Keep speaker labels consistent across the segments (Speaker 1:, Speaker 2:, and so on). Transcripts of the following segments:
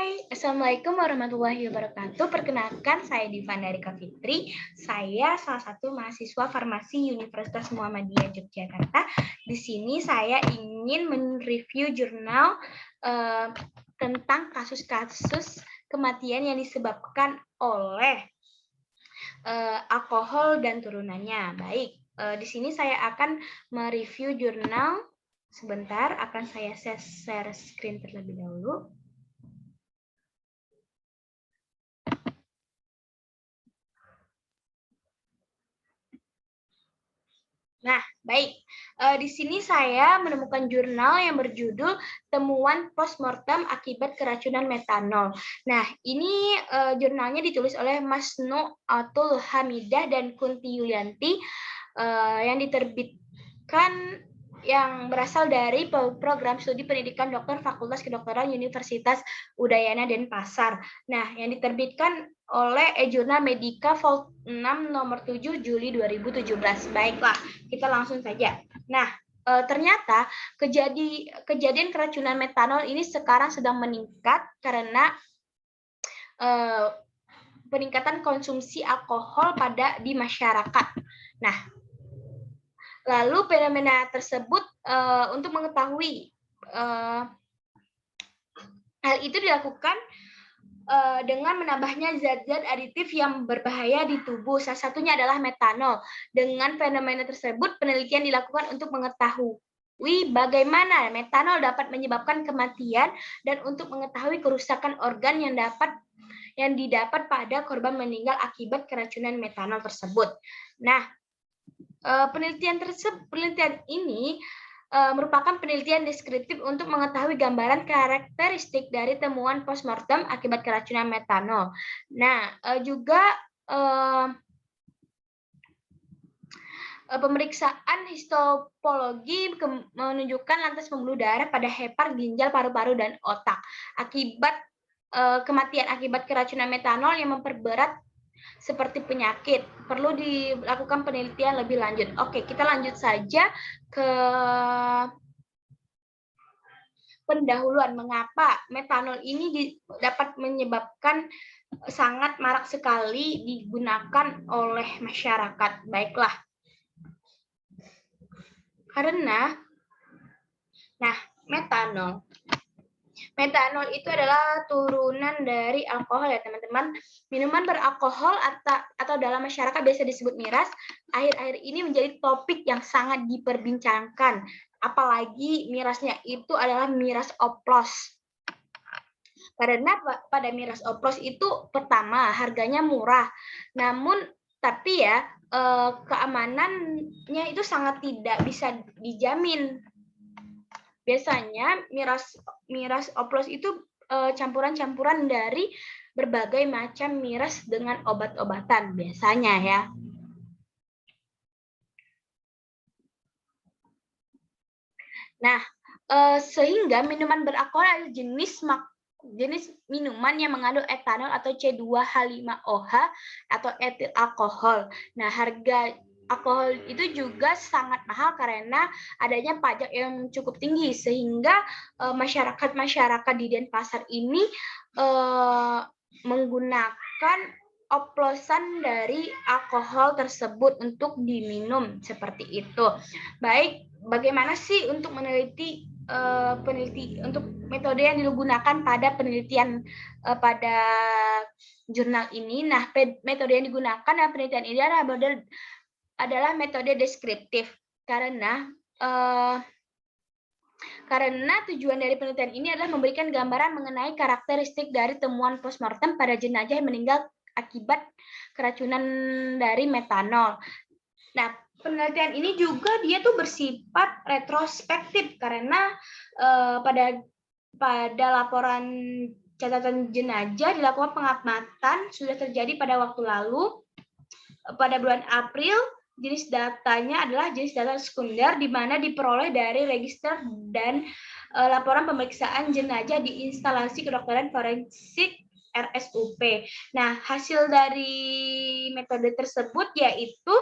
Speaker 1: Hai, Assalamualaikum warahmatullahi wabarakatuh. Perkenalkan, saya Diva Narika Fitri. Saya salah satu mahasiswa farmasi Universitas Muhammadiyah Yogyakarta. Di sini saya ingin mereview jurnal tentang kasus-kasus kematian yang disebabkan oleh alkohol dan turunannya. Baik, di sini saya akan mereview jurnal. Sebentar, akan saya share screen terlebih dahulu. Nah, baik. Di sini saya menemukan jurnal yang berjudul Temuan Postmortem Akibat Keracunan Metanol. Nah, ini jurnalnya ditulis oleh Masnu Atul Hamidah dan Kunti Yulianti yang diterbitkan yang berasal dari program studi pendidikan dokter Fakultas Kedokteran Universitas Udayana Denpasar. Nah, yang diterbitkan oleh e-Jurnal Medica Vol 6 nomor 7 Juli 2017. Baiklah, kita langsung saja. Nah, ternyata kejadian keracunan metanol ini sekarang sedang meningkat karena peningkatan konsumsi alkohol di masyarakat. Nah, lalu fenomena tersebut untuk mengetahui hal itu dilakukan dengan menambahnya zat-zat aditif yang berbahaya di tubuh. Salah satunya adalah metanol. Dengan fenomena tersebut, penelitian dilakukan untuk mengetahui bagaimana metanol dapat menyebabkan kematian dan untuk mengetahui kerusakan organ yang didapat pada korban meninggal akibat keracunan metanol tersebut. Nah, penelitian ini merupakan penelitian deskriptif untuk mengetahui gambaran karakteristik dari temuan postmortem akibat keracunan metanol. Nah, juga pemeriksaan histopologi menunjukkan lantas pembuluh darah pada hepar, ginjal, paru-paru, dan otak. Akibat kematian akibat keracunan metanol yang memperberat seperti penyakit, perlu dilakukan penelitian lebih lanjut. Oke, kita lanjut saja ke pendahuluan mengapa metanol ini dapat menyebabkan sangat marak sekali digunakan oleh masyarakat. Baiklah. Karena metanol itu adalah turunan dari alkohol ya teman-teman. Minuman beralkohol atau dalam masyarakat biasa disebut miras, akhir-akhir ini menjadi topik yang sangat diperbincangkan. Apalagi mirasnya itu adalah miras oplos. Karena pada miras oplos itu pertama harganya murah. Tapi ya keamanannya itu sangat tidak bisa dijamin. Biasanya miras oplos itu campuran-campuran dari berbagai macam miras dengan obat-obatan biasanya ya. Nah, sehingga minuman beralkohol adalah jenis minuman yang mengandung etanol atau C2H5OH atau etil alkohol. Nah, harga alkohol itu juga sangat mahal karena adanya pajak yang cukup tinggi sehingga masyarakat di Denpasar ini menggunakan oplosan dari alkohol tersebut untuk diminum seperti itu. Baik, bagaimana sih untuk meneliti untuk metode yang digunakan pada penelitian pada jurnal ini? Nah, metode yang digunakan dalam penelitian ini adalah metode deskriptif karena tujuan dari penelitian ini adalah memberikan gambaran mengenai karakteristik dari temuan postmortem pada jenazah yang meninggal akibat keracunan dari metanol. Nah, penelitian ini juga dia tuh bersifat retrospektif karena pada laporan catatan jenazah dilakukan pengamatan sudah terjadi pada waktu lalu pada bulan April. Jenis datanya adalah jenis data sekunder di mana diperoleh dari register dan laporan pemeriksaan jenazah di instalasi kedokteran forensik RSUP. Nah, hasil dari metode tersebut yaitu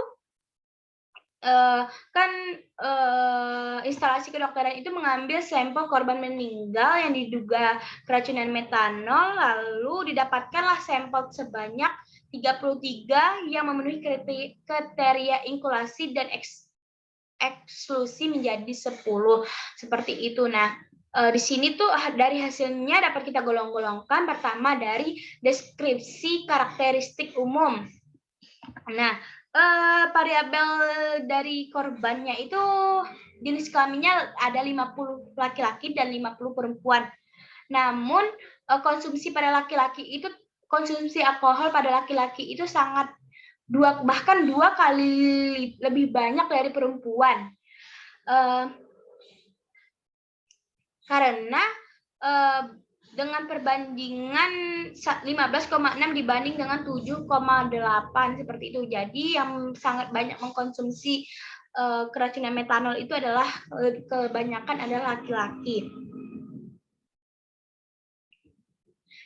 Speaker 1: kan instalasi kedokteran itu mengambil sampel korban meninggal yang diduga keracunan metanol, lalu didapatkanlah sampel sebanyak 33 yang memenuhi kriteria inkulasi dan eksklusi menjadi 10 seperti itu. Nah, di sini tuh dari hasilnya dapat kita golong-golongkan. Pertama dari deskripsi karakteristik umum. Nah, variabel dari korbannya itu jenis kelaminnya ada 50 laki-laki dan 50 perempuan. Namun konsumsi pada laki-laki itu konsumsi alkohol pada laki-laki itu sangat bahkan 2 kali lebih banyak dari perempuan. Karena dengan perbandingan 15,6 dibanding dengan 7,8 seperti itu. Jadi yang sangat banyak mengkonsumsi keracunan metanol itu adalah kebanyakan adalah laki-laki.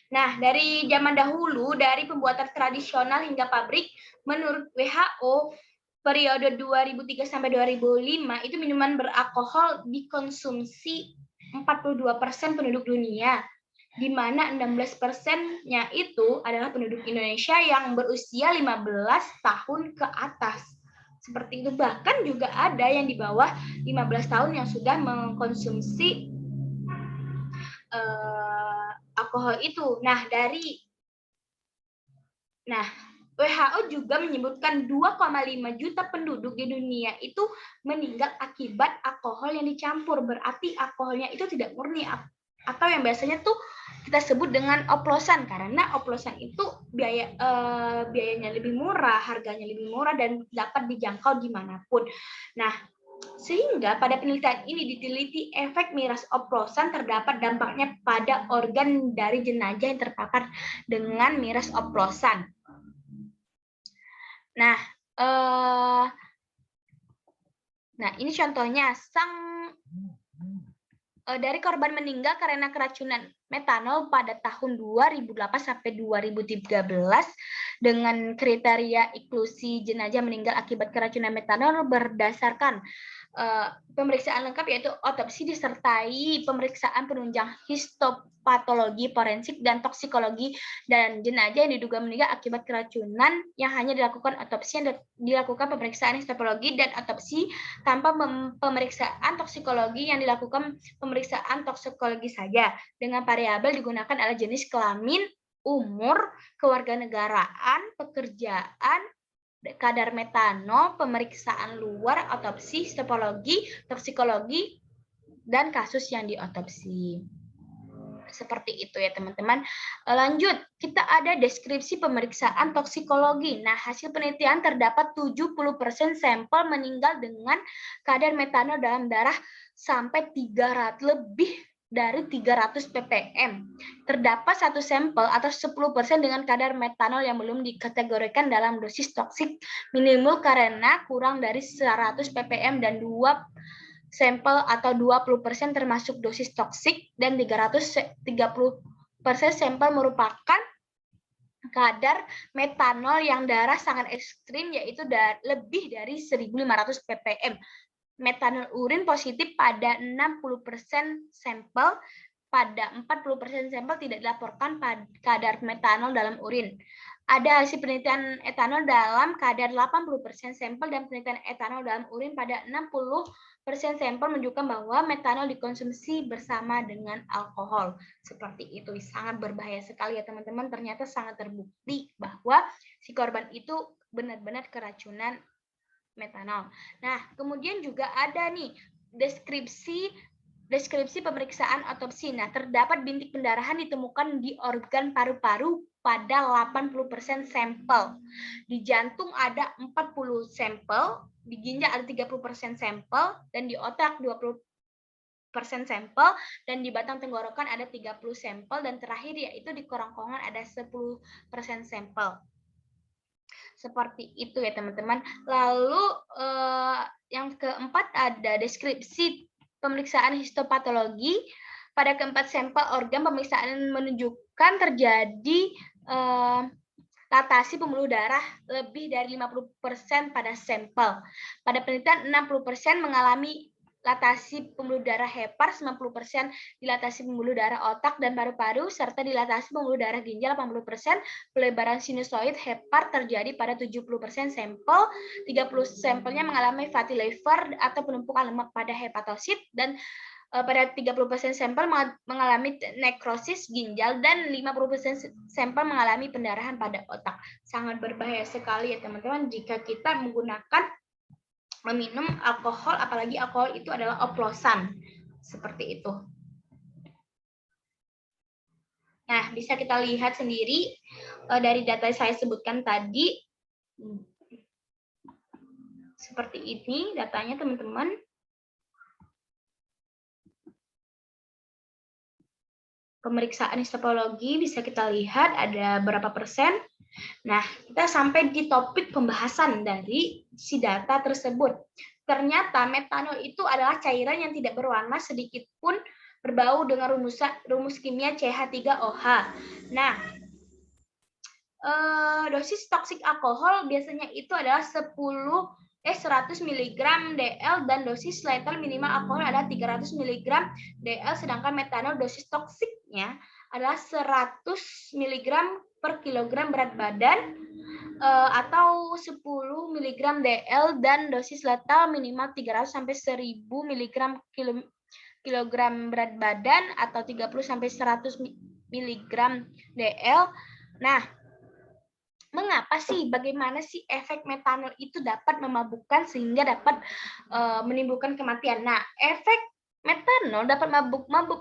Speaker 1: Nah, dari zaman dahulu, dari pembuatan tradisional hingga pabrik, menurut WHO, periode 2003 sampai 2005 itu minuman beralkohol dikonsumsi 42% penduduk dunia, di mana 16%-nya itu adalah penduduk Indonesia yang berusia 15 tahun ke atas. Seperti itu, bahkan juga ada yang di bawah 15 tahun yang sudah mengkonsumsi alkohol itu. Nah, WHO juga menyebutkan 2,5 juta penduduk di dunia itu meninggal akibat alkohol yang dicampur. Berarti alkoholnya itu tidak murni atau yang biasanya tuh kita sebut dengan oplosan, karena oplosan itu biayanya lebih murah, harganya lebih murah dan dapat dijangkau dimanapun. Nah, sehingga pada penelitian ini diteliti efek miras oplosan terdapat dampaknya pada organ dari jenazah yang terpapar dengan miras oplosan. Nah, ini contohnya dari korban meninggal karena keracunan metanol pada tahun 2008 sampai 2013 dengan kriteria inklusi jenazah meninggal akibat keracunan metanol berdasarkan pemeriksaan lengkap yaitu otopsi disertai pemeriksaan penunjang histopatologi forensik dan toksikologi dan jenazah yang diduga meninggal akibat keracunan yang hanya dilakukan otopsi yang dilakukan pemeriksaan histopatologi dan otopsi tanpa pemeriksaan toksikologi yang dilakukan pemeriksaan toksikologi saja. Dengan variabel digunakan adalah jenis kelamin, umur, kewarganegaraan, pekerjaan, kadar metanol, pemeriksaan luar, otopsi, histopatologi, toksikologi, dan kasus yang diotopsi. Seperti itu ya teman-teman. Lanjut, kita ada deskripsi pemeriksaan toksikologi. Nah, hasil penelitian terdapat 70% sampel meninggal dengan kadar metanol dalam darah sampai 300 lebih dari 300 ppm. Terdapat satu sampel atau 10% dengan kadar metanol yang belum dikategorikan dalam dosis toksik minimal karena kurang dari 100 ppm dan 2 sampel atau 20% termasuk dosis toksik dan 330% sampel merupakan kadar metanol yang darah sangat ekstrim yaitu lebih dari 1.500 ppm. Metanol urin positif pada 60% sampel, pada 40% sampel tidak dilaporkan pada kadar metanol dalam urin. Ada hasil penelitian etanol dalam kadar 80% sampel dan penelitian etanol dalam urin pada 60% sampel menunjukkan bahwa metanol dikonsumsi bersama dengan alkohol. Seperti itu, sangat berbahaya sekali ya teman-teman. Ternyata sangat terbukti bahwa si korban itu benar-benar keracunan metanol. Nah, kemudian juga ada nih deskripsi pemeriksaan otopsi. Nah, terdapat bintik pendarahan ditemukan di organ paru-paru pada 80% sampel. Di jantung ada 40 sampel, di ginjal ada 30% sampel, dan di otak 20% sampel, dan di batang tenggorokan ada 30 sampel, dan terakhir yaitu di kerongkongan ada 10% sampel. Seperti itu ya teman-teman. Lalu yang keempat ada deskripsi pemeriksaan histopatologi. Pada keempat sampel organ pemeriksaan menunjukkan terjadi latasi pembuluh darah lebih dari 50% pada sampel. Pada penelitian 60% mengalami latasi pembuluh darah hepar, 90% dilatasi pembuluh darah otak dan paru-paru, serta dilatasi pembuluh darah ginjal 80%. Pelebaran sinusoid hepar terjadi pada 70% sampel, 30 sampelnya mengalami fatty liver atau penumpukan lemak pada hepatosit, dan pada 30% sampel mengalami nekrosis ginjal dan 50% sampel mengalami pendarahan pada otak. Sangat berbahaya sekali ya teman-teman jika kita meminum alkohol, apalagi alkohol itu adalah oplosan. Seperti itu. Nah, bisa kita lihat sendiri dari data yang saya sebutkan tadi. Seperti ini datanya teman-teman. Pemeriksaan histopatologi bisa kita lihat ada berapa persen. Nah, kita sampai di topik pembahasan dari si data tersebut. Ternyata metanol itu adalah cairan yang tidak berwarna sedikit pun berbau dengan rumus kimia CH3OH. Nah, dosis toksik alkohol biasanya itu adalah 100 mg DL dan dosis lethal minimal alkohol adalah 300 mg DL, sedangkan metanol dosis toksiknya adalah 100 mg per kilogram berat badan atau 10 mg DL dan dosis lethal minimal 300 sampai 1000 mg kilogram berat badan atau 30 sampai 100 mg DL. Nah, mengapa sih, bagaimana sih efek metanol itu dapat memabukkan sehingga dapat menimbulkan kematian? Nah, efek metanol dapat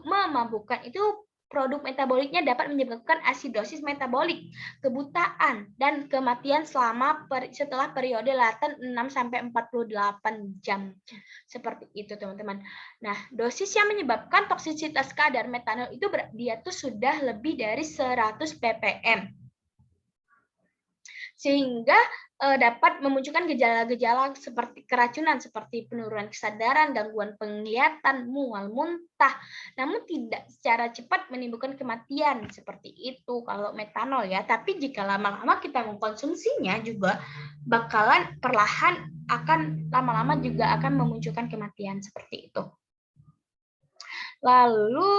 Speaker 1: memabukkan itu produk metaboliknya dapat menyebabkan asidosis metabolik, kebutaan, dan kematian setelah periode laten 6-48 jam. Seperti itu, teman-teman. Nah, dosis yang menyebabkan toksisitas kadar metanol itu dia tuh sudah lebih dari 100 ppm. Sehingga dapat memunculkan gejala-gejala seperti keracunan, seperti penurunan kesadaran, gangguan penglihatan, mual, muntah, namun tidak secara cepat menimbulkan kematian seperti itu kalau metanol ya. Tapi jika lama-lama kita mengkonsumsinya juga bakalan perlahan akan lama-lama juga akan memunculkan kematian seperti itu. Lalu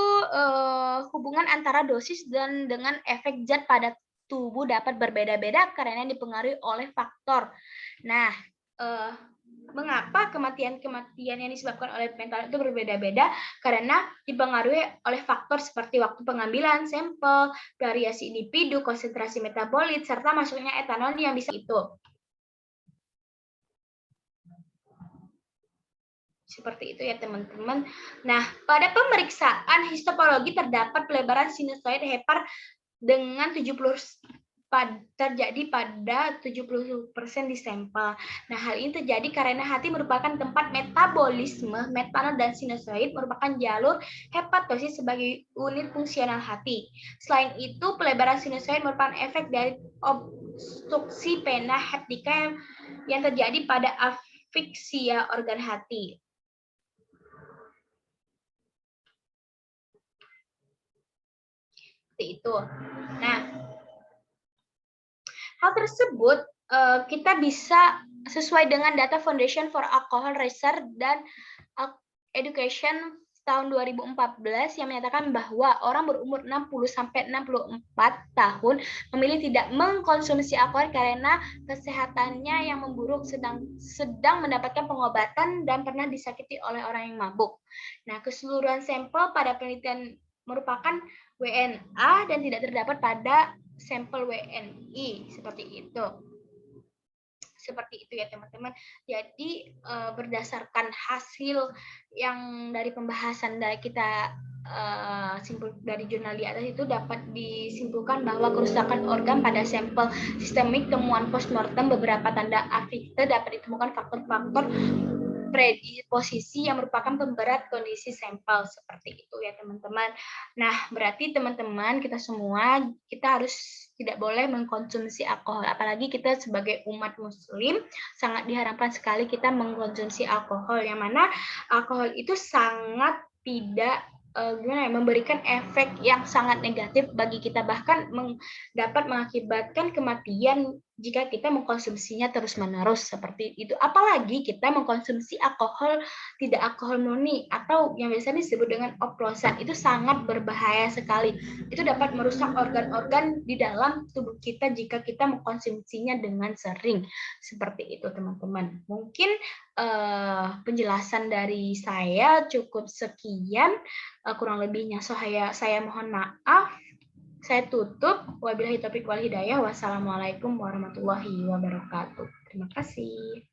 Speaker 1: hubungan antara dosis dan dengan efek zat pada tubuh dapat berbeda-beda karena dipengaruhi oleh faktor. Nah, mengapa kematian-kematian yang disebabkan oleh metanol itu berbeda-beda? Karena dipengaruhi oleh faktor seperti waktu pengambilan sampel, variasi individu, konsentrasi metabolit, serta masuknya etanol yang bisa itu. Seperti itu ya teman-teman. Nah, pada pemeriksaan histopatologi terdapat pelebaran sinusoid hepar dengan 70 terjadi pada 70% di sampel. Nah, hal ini terjadi karena hati merupakan tempat metabolisme metanol dan sinusoid merupakan jalur hepatosis sebagai unit fungsional hati. Selain itu, pelebaran sinusoid merupakan efek dari obstruksi pena heptika yang terjadi pada asfiksia organ hati. Itu. Nah, hal tersebut kita bisa sesuai dengan data Foundation for Alcohol Research dan Education tahun 2014 yang menyatakan bahwa orang berumur 60-64 tahun memilih tidak mengkonsumsi alkohol karena kesehatannya yang memburuk, sedang mendapatkan pengobatan dan pernah disakiti oleh orang yang mabuk. Nah, keseluruhan sampel pada penelitian merupakan WNA dan tidak terdapat pada sampel WNI seperti itu. Seperti itu ya teman-teman. Jadi berdasarkan hasil yang dari pembahasan dari kita dari jurnal di atas itu dapat disimpulkan bahwa kerusakan organ pada sampel sistemik, temuan postmortem, beberapa tanda afekte dapat ditemukan faktor-faktor predisposisi yang merupakan pemberat kondisi sampel seperti itu ya teman-teman. Nah, berarti teman-teman kita semua kita harus tidak boleh mengkonsumsi alkohol, apalagi kita sebagai umat muslim sangat diharapkan sekali kita mengkonsumsi alkohol, yang mana alkohol itu sangat tidak memberikan efek yang sangat negatif bagi kita, bahkan dapat mengakibatkan kematian jika kita mengkonsumsinya terus-menerus seperti itu. Apalagi kita mengkonsumsi alkohol tidak alkohol murni atau yang biasanya disebut dengan oplosan, itu sangat berbahaya sekali. Itu dapat merusak organ-organ di dalam tubuh kita jika kita mengkonsumsinya dengan sering. Seperti itu teman-teman. Mungkin penjelasan dari saya cukup sekian, kurang lebihnya saya mohon maaf. Saya tutup. Wabillahi taufiq wal hidayah. Wassalamualaikum warahmatullahi wabarakatuh. Terima kasih.